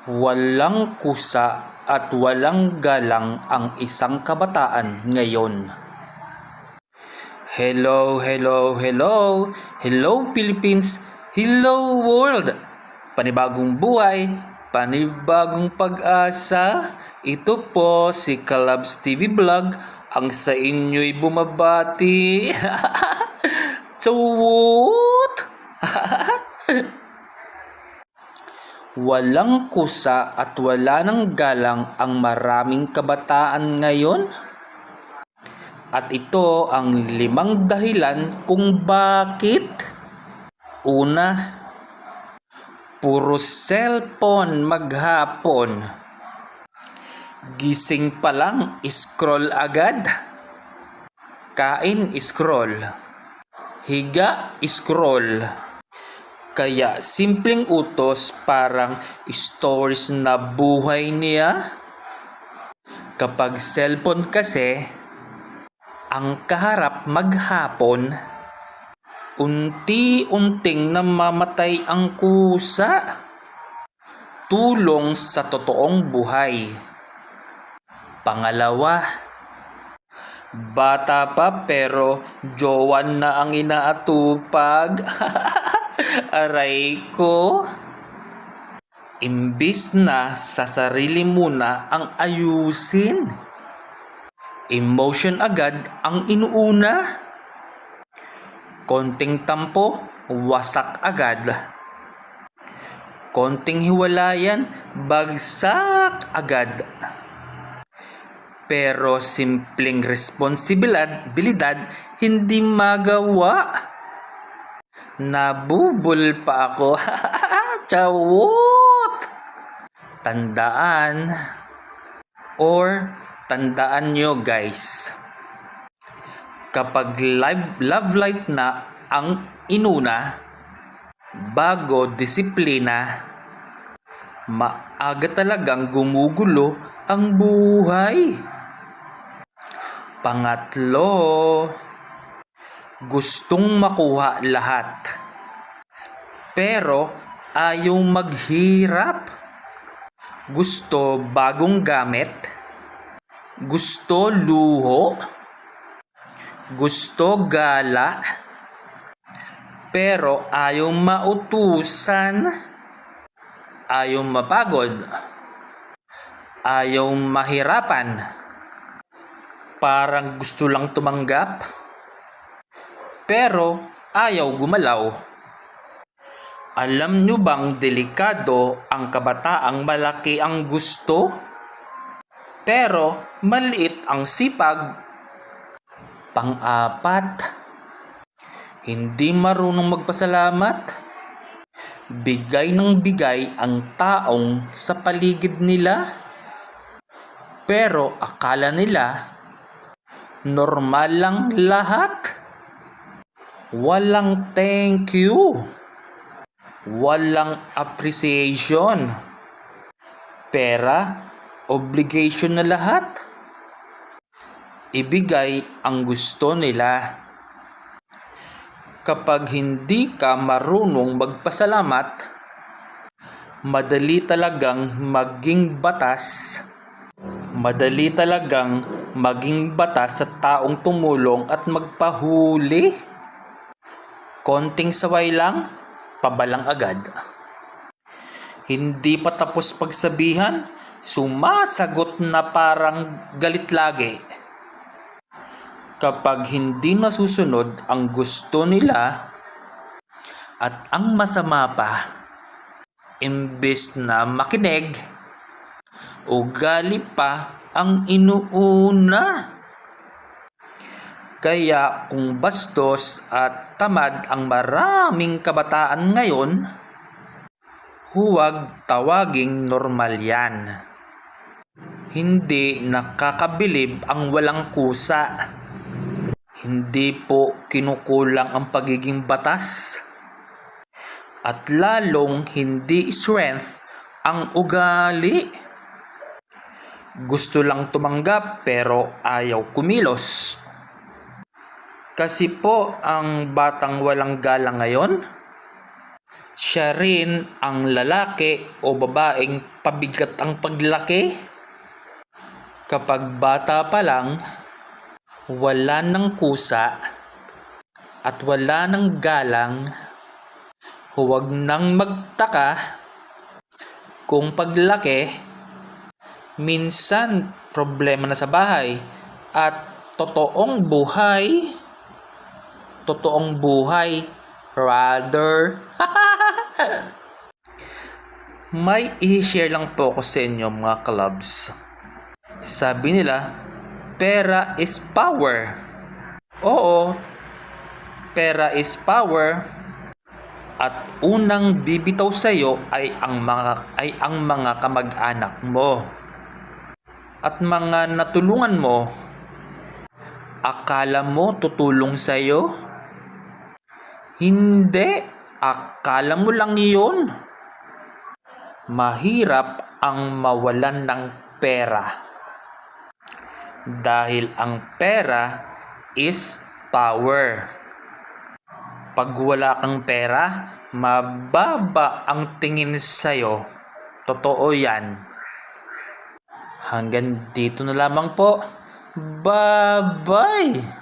Walang kusa at walang galang ang isang kabataan ngayon. Hello, hello, hello! Hello Philippines! Hello world! Panibagong buhay, panibagong pag-asa. Ito po si Kalabs TV Vlog, ang sa inyo'y bumabati. Chawot! Walang kusa at wala ng galang ang maraming kabataan ngayon. At ito ang 5 dahilan kung bakit. Una, puro cellphone maghapon. Gising pa lang, scroll agad. Kain, scroll. Higa, scroll. Kaya simpleng utos parang stories na buhay niya. Kapag cellphone kasi, ang kaharap maghapon, unti-unting namamatay ang kusa. Tulong sa totoong buhay. Pangalawa, bata pa pero jowan na ang inaatupag. Aray ko. Imbis na sa sarili muna ang ayusin, emotion agad ang inuuna. Konting tampo, wasak agad. Konting hiwalayan, bagsak agad. Pero simpleng responsibilidad hindi magawa. Nabubul pa ako. Chawot! Tandaan nyo guys, kapag love life na ang inuna bago disiplina, maaga talagang gumugulo ang buhay. Pangatlo, gustong makuha lahat pero ayaw maghirap. Gusto bagong gamit, gusto luho, gusto gala, pero ayaw mautusan, ayaw mapagod, ayaw mahirapan. Parang gusto lang tumanggap pero ayaw gumalaw. Alam nyo bang delikado ang kabataang malaki ang gusto pero maliit ang sipag? Pang-apat, hindi marunong magpasalamat. Bigay ng bigay ang taong sa paligid nila pero akala nila normal lang lahat. Walang thank you, walang appreciation. Pera, obligation na lahat. Ibigay ang gusto nila. Kapag hindi ka marunong magpasalamat, madali talagang maging batas. Madali talagang maging batas sa taong tumulong at magpahuli. Konting saway lang, pabalang agad. Hindi pa tapos pagsabihan, sumasagot na parang galit lagi. Kapag hindi masusunod ang gusto nila at ang masama pa, imbes na makinig, ugali pa ang inuuna. Kaya kung bastos at tamad ang maraming kabataan ngayon, huwag tawaging normal yan. Hindi nakakabilib ang walang kusa. Hindi po kinukulang ang pagiging batas. At lalong hindi strength ang ugali. Gusto lang tumanggap pero ayaw kumilos. Kasi po ang batang walang galang ngayon, Siya rin ang lalaki o babaeng pabigat ang paglaki. Kapag bata pa lang, wala ng kusa at wala ng galang, huwag nang magtaka kung paglaki, minsan problema na sa bahay at totoong buhay rather. May i-share lang po ako sa inyo mga clubs. Sabi nila, pera is power. Oo, pera is power. At unang bibitaw sa iyo ay ang mga kamag-anak mo. At mga natulungan mo, akala mo tutulong sa iyo? Hindi, akala mo lang iyon. Mahirap ang mawalan ng pera. Dahil ang pera is power. Pag wala kang pera, mababa ang tingin sa'yo. Totoo yan. Hanggang dito na lamang po. Bye-bye!